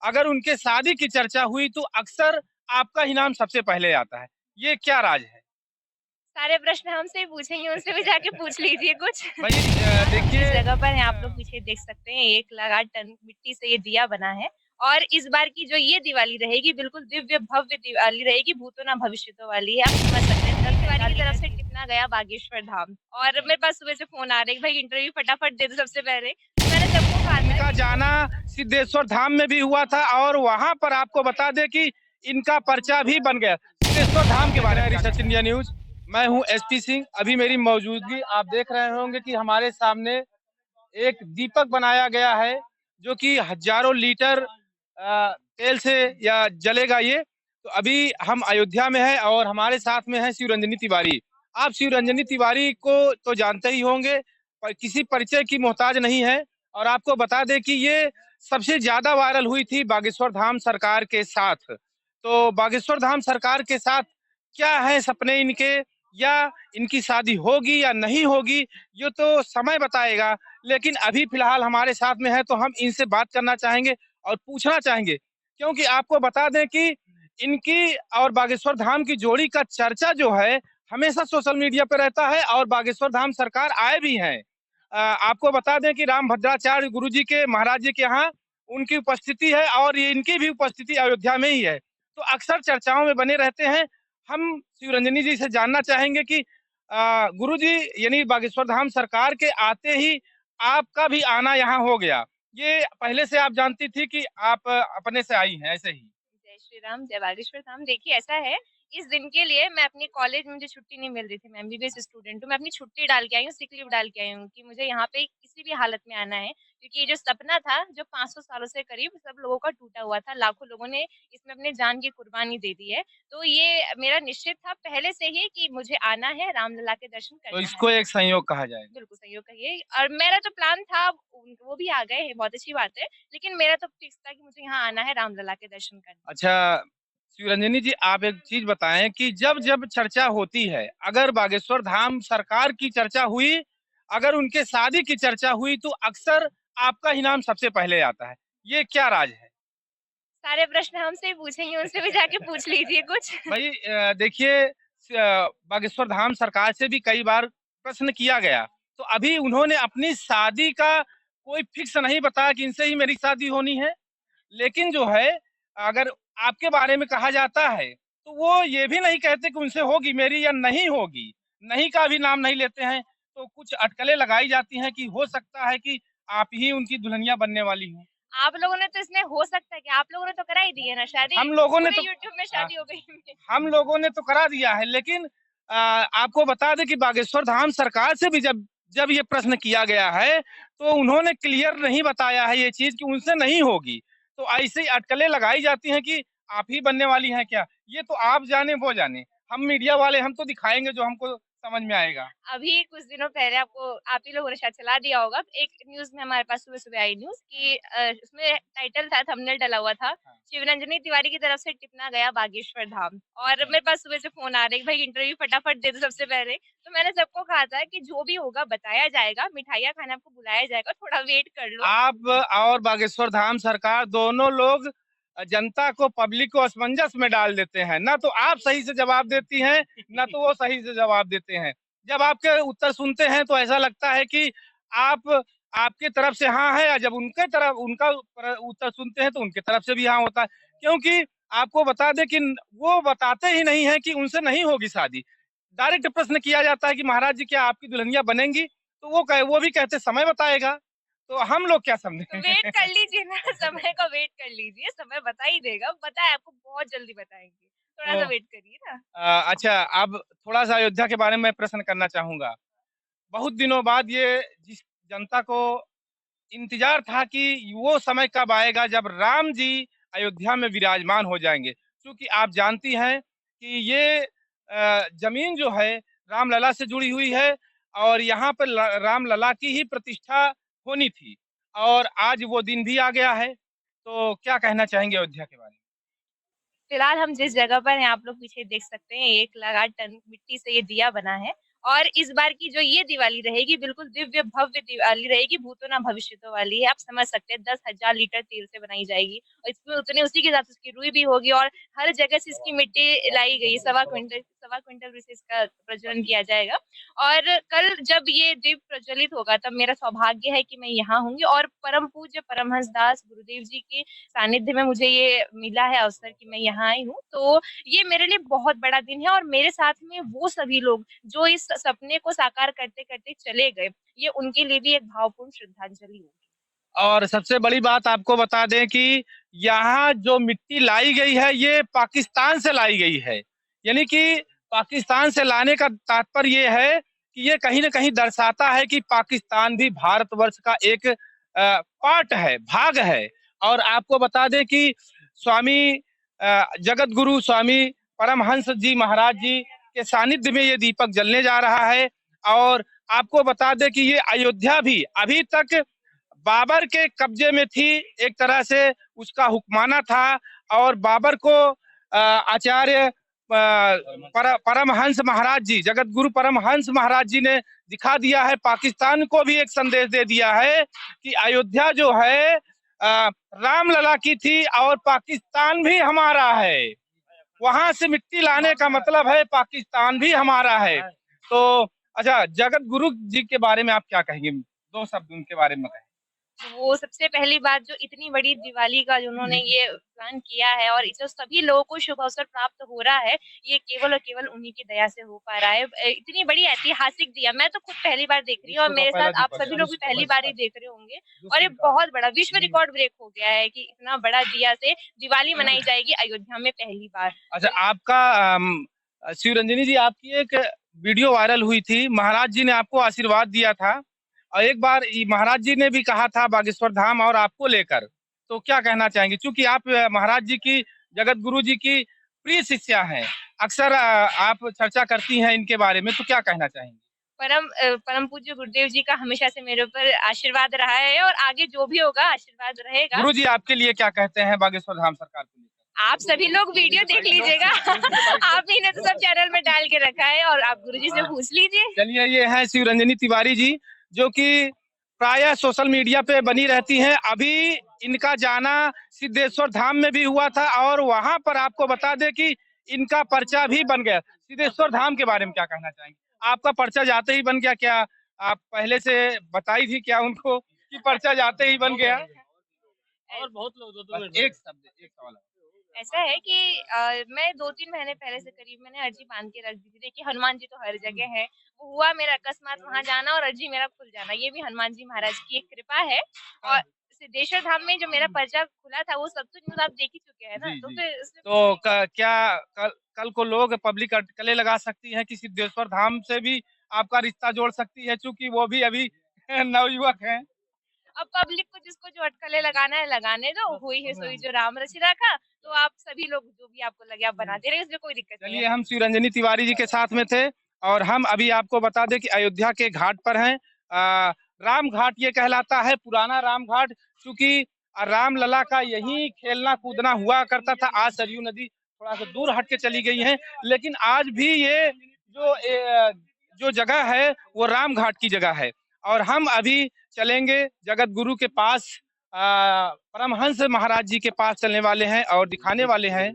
अगर उनके शादी की चर्चा हुई तो अक्सर आपका ही नाम सबसे पहले आता है। ये क्या राज है? सारे प्रश्न हमसे ही पूछेंगे, उनसे भी जाके पूछ लीजिए कुछ। भाई फिलहाल हम जिस देखिए जगह पर हैं आप लोग पीछे देख सकते हैं 1 लगा टन मिट्टी से ये दिया बना है और इस बार की जो ये दिवाली रहेगी बिल्कुल दिव्य भव्य दिवाली रहेगी, भूतो ना भविष्यतो वाली है। आप समझ सकते हैं दल तिवारी की तरफ से टिपना गया बागेश्वर धाम और मेरे पास सुबह से फ़ोन आ रहे हैं कि भाई इंटरव्यू फटाफट दे दो सबसे पहले। तो मैंने सबको कहा था इनका कि जो जाना भी होगा सिद्धेश्वर धाम में भी हुआ था और वहां पर आपको बता दें कि इनका पर्चा भी बन गया। सिद्धेश्वर धाम के बारे में रिसर्च इंडिया न्यूज, मैं हूं एसपी सिंह। अभी मेरी मौजूदगी आप देख रहे होंगे कि हमारे सामने एक दीपक बनाया गया है जो कि हजारों लीटर तेल से या जलेगा ये। तो अभी हम अयोध्या में है और हमारे साथ में है शिवरंजनी तिवारी। आप शिवरंजनी तिवारी को तो जानते ही होंगे, पर किसी परिचय की मोहताज नहीं है। और आपको बता दें कि ये सबसे ज्यादा वायरल हुई थी बागेश्वर धाम सरकार के साथ। तो बागेश्वर धाम सरकार के साथ क्या है सपने इनके, या इनकी शादी होगी या नहीं होगी, ये तो समय बताएगा। लेकिन अभी फिलहाल हमारे साथ में है तो हम इनसे बात करना चाहेंगे और पूछना चाहेंगे, क्योंकि आपको बता दें कि इनकी और बागेश्वर धाम की जोड़ी का चर्चा जो है हमेशा सोशल मीडिया पे रहता है और बागेश्वर धाम सरकार आए भी हैं। आपको बता दें कि राम भद्राचार्य गुरु जी के महाराज जी के यहाँ उनकी उपस्थिति है और ये इनकी भी उपस्थिति अयोध्या में ही है। तो अक्सर चर्चाओं में बने रहते हैं। हम शिवरंजनी जी से जानना चाहेंगे कि गुरु जी यानी बागेश्वर धाम सरकार के आते ही आपका भी आना यहाँ हो गया। ये पहले से आप जानती थी कि आप अपने से आई हैं ऐसे ही? जय श्री राम, जय बागेश्वर धाम। देखिए ऐसा है, इस दिन के लिए मैं अपने कॉलेज में मुझे छुट्टी नहीं मिल रही थी, मैं एमबीबीएस स्टूडेंट हूँ। मैं अपनी छुट्टी डाल के आई हूँ, सिक लीव डाल के आई हूँ कि मुझे यहाँ पे किसी भी हालत में आना है। क्योंकि ये जो सपना था, जो 500 सालों से करीब सब लोगों का टूटा हुआ था, लाखों लोगों ने इसमें अपनी जान की कुर्बानी दे दी है। तो ये मेरा निश्चित था पहले से ही कि मुझे आना है, रामलला के दर्शन तो करना है। इसको एक संयोग कहा जाएगा। बिल्कुल संयोग कहिए और मेरा जो प्लान था वो भी आ गए हैं, बहुत अच्छी बात है। लेकिन मेरा तो फिक्स था कि मुझे यहाँ आना है रामलला के दर्शन करने। अच्छा, शिवरंजनी जी आप एक चीज बताएं कि जब-जब चर्चा होती है, अगर बागेश्वर धाम सरकार की चर्चा हुई, अगर उनके शादी की चर्चा हुई तो अक्सर आपका ही नाम सबसे पहले आता है। ये क्या राज है? सारे प्रश्न हमसे ही पूछेंगे, उनसे भी जाके पूछ लीजिए कुछ। भाई देखिए बागेश्वर धाम सरकार से भी कई बार प्रश्न किया गया, तो अभी उन्होंने अपनी शादी का कोई फिक्स नहीं बताया कि इनसे ही मेरी शादी होनी है। लेकिन जो है, अगर आपके बारे में कहा जाता है, तो वो ये भी नहीं कहते कि उनसे होगी मेरी या नहीं होगी। नहीं का भी नाम नहीं लेते हैं, तो कुछ अटकलें लगाई जाती हैं कि हो सकता है कि आप ही उनकी दुल्हनिया बनने वाली हों। आप लोगों ने तो इसमें हो सकता है कि आप लोगों ने तो करा ही दी है ना शादी, हम लोगों ने पूरे तो यूट्यूब में अ, शादी हो गई है। हम लोगों ने तो करा दिया है, लेकिन आपको बता दें कि बागेश्वर धाम सरकार से भी जब जब ये प्रश्न किया गया है, तो उन्होंने क्लियर नहीं बताया है ये चीज़ कि उनसे नहीं होगी। तो ऐसे ही अटकलें लगाई जाती हैं कि आप ही बनने वाली हैं क्या? ये तो आप जाने वो जाने। हम मीडिया वाले हम तो दिखाएँगे जो हमको समझ में आएगा। अभी कुछ दिनों पहले आपको आप ही लोगों ने शायद चला दिया होगा। एक न्यूज़ में हमारे पास सुबह-सुबह आई न्यूज़ कि उसमें टाइटल था, थंबनेल डला हुआ था, हाँ। शिवरंजनी तिवारी की तरफ से टिपना गया बागेश्वर धाम और अच्छा। मेरे पास सुबह से फ़ोन आ रहे हैं कि भाई इंटरव्यू फटाफट दे दो सबसे पहले। तो मैंने सबको कहा था कि जो भी होगा बताया जाएगा, मिठाइयाँ खाने आपको बुलाया जाएगा, थोड़ा वेट कर लो। आप और बागेश्वर धाम सरकार दोनों लोग जनता को, पब्लिक को असमंजस में डाल देते हैं। ना तो आप सही से जवाब देती हैं, ना तो वो सही से जवाब देते हैं। जब आपके उत्तर सुनते हैं तो ऐसा लगता है कि आप आपके तरफ से हाँ है, और जब उनके तरफ उनका उत्तर सुनते हैं तो उनकी तरफ से भी हाँ होता है। क्योंकि आपको बता दें कि वो बताते ही नहीं हैं कि उनसे नहीं होगी शादी। डायरेक्ट प्रश्न किया जाता है कि महाराज जी क्या आपकी दुल्हनिया बनेंगी? तो वो भी कहते समय बताएगा। तो हम लोग क्या समझे? वेट कर लीजिए ना, समय का वेट कर लीजिए, समय बता ही देगा, पता है आपको बहुत जल्दी बताएँगे। तो थोड़ा-सा वेट करिए ना। अच्छा, अब थोड़ा-सा अयोध्या के बारे में मैं प्रश्न करना चाहूँगा। बहुत दिनों बाद ये जिस जनता को इंतज़ार था कि वो समय कब आएगा जब राम जी अयोध्या में विराजमान हो जाएँगे। क्योंकि आप जानती हैं कि ये ज़मीन जो है रामलला से जुड़ी हुई है और यहाँ पर ल रामलला की ही प्रतिष्ठा होनी थी और आज वो दिन भी आ गया है। तो क्या कहना चाहेंगे अयोध्या के बारे में? फिलहाल हम जिस जगह पर हैं आप लोग पीछे देख सकते हैं 1 लगा टन मिट्टी से ये दिया बना है और इस बार की जो ये दिवाली रहेगी बिल्कुल दिव्य भव्य दिवाली रहेगी, भूतो ना भविष्यतो वाली है। आप समझ सकते हैं 10,000 लीटर तेल से बनाई जाएगी और इसमें उतने उसी के साथ उसकी रुई भी होगी और हर जगह से इसकी मिट्टी लाई गई, सवा क्विंटल से इसका प्रज्वलन किया जाएगा। और कल जब ये दीप प्रज्वलित होगा तब मेरा सौभाग्य है कि मैं यहाँ होंगी और परम पूज्य परमहंस दास गुरुदेव जी के सानिध्य में मुझे ये मिला है अवसर कि मैं यहाँ आई हूँ। तो ये मेरे लिए बहुत बड़ा दिन है और मेरे साथ में वो सभी लोग जो इस सपने को साकार करते करते चले गए, ये उनके लिए भी एक भावपूर्ण श्रद्धांजलि होगी। और सबसे बड़ी बात आपको बता दें कि यहाँ जो मिट्टी लाई गई है ये पाकिस्तान से लाई गई है, यानी कि पाकिस्तान से लाने का तात्पर्य ये है कि ये कहीं न कहीं दर्शाता है कि पाकिस्तान भी भारतवर्ष का एक पार्ट है, भाग है। और आपको बता दें कि स्वामी जगत गुरु स्वामी परमहंस जी महाराज जी के सानिध्य में ये दीपक जलने जा रहा है। और आपको बता दें कि ये अयोध्या भी अभी तक बाबर के कब्जे में थी, एक तरह से उसका हुक्माना था। और बाबर को आचार्य परमहंस महाराज जी, जगत गुरु परमहंस महाराज जी ने दिखा दिया है, पाकिस्तान को भी एक संदेश दे दिया है कि अयोध्या जो है रामलला की थी और पाकिस्तान भी हमारा है। वहां से मिट्टी लाने का मतलब है पाकिस्तान भी हमारा है। तो अच्छा, जगत गुरु जी के बारे में आप क्या कहेंगे? 2 शब्द उनके बारे में कहें। वो सबसे पहली बात जो इतनी बड़ी दिवाली का जो उन्होंने ये प्लान किया है और जो सभी लोगों को शुभ अवसर प्राप्त हो रहा है, ये केवल और केवल उन्हीं की दया से हो पा रहा है। इतनी बड़ी ऐतिहासिक दिया मैं तो खुद पहली बार देख रही हूँ और मेरे साथ आप सभी लोग भी पहली बार ही देख रहे होंगे और ये बहुत बड़ा विश्व रिकॉर्ड ब्रेक हो गया है कि इतना बड़ा दिया से दिवाली मनाई जाएगी अयोध्या में पहली बार। अच्छा, आपका शिवरंजनी जी, आपकी एक वीडियो वायरल हुई थी, महाराज जी ने आपको आशीर्वाद दिया था और एक बार महाराज जी ने भी कहा था बागेश्वर धाम और आपको लेकर, तो क्या कहना चाहेंगे? क्योंकि आप महाराज जी की, जगत गुरु जी की प्रिय शिष्या हैं, अक्सर आप चर्चा करती हैं इनके बारे में, तो क्या कहना चाहेंगे? परम पूज्य गुरुदेव जी का हमेशा से मेरे ऊपर आशीर्वाद रहा है और आगे जो भी होगा आशीर्वाद रहेगा। गुरु जी आपके लिए क्या कहते हैं बागेश्वर धाम सरकार को लेकर? आप सभी लोग वीडियो देख लीजिएगा। आप ही ने तो सब चैनल में डाल के रखा है और आप गुरुजी से पूछ लीजिए। चलिए, ये है शिवरंजनी तिवारी जी, जो कि प्रायः सोशल मीडिया पे बनी रहती हैं। अभी इनका जाना सिद्धेश्वर धाम में भी हुआ था और वहां पर आपको बता दें कि इनका पर्चा भी बन गया। सिद्धेश्वर धाम के बारे में क्या कहना चाहेंगे? आपका पर्चा जाते ही बन गया क्या? आप पहले से बताई थी क्या उनको कि पर्चा जाते ही बन गया? और बहुत लोग एक सवाल ऐसा है कि मैं 2-3 महीने पहले से करीब मैंने अर्जी बांध के रख दी थी। देखिए हनुमान जी तो हर जगह है, वो हुआ मेरा अकस्मात वहाँ जाना और अर्जी मेरा खुल जाना, ये भी हनुमान जी महाराज की एक कृपा है। और सिद्धेश्वर धाम में जो मेरा पर्चा खुला था वो सब तो न्यूज़ आप देख ही चुके हैं ना, तो फिर तो क्या कल को लोग पब्लिक अटकलें लगा सकती है कि सिद्धेश्वर धाम से भी आपका रिश्ता जोड़ सकती है, चूंकि वो भी अभी नवयुवक हैं? अब पब्लिक को जिसको जो अटकलें लगाना है लगाने दो, हुई है सोई जो राम रचि राखा। तो आप सभी लोग जो भी आपको लगे आप बनाते रहिए, इसमें कोई दिक्कत नहीं है। चलिए, हम शिवरंजनी तिवारी जी के साथ में थे और हम अभी आपको बता दें कि अयोध्या के घाट पर हैं। राम घाट ये कहलाता है, पुराना राम घाट, क्योंकि रामलला का यही खेलना कूदना हुआ करता था। आज सरयू नदी थोड़ा सा दूर हट के चली गई है, लेकिन आज भी ये जो जगह है वो राम घाट की जगह है। और हम अभी चलेंगे जगत गुरु के पास, परमहंस महाराज जी के पास चलने वाले हैं और दिखाने वाले हैं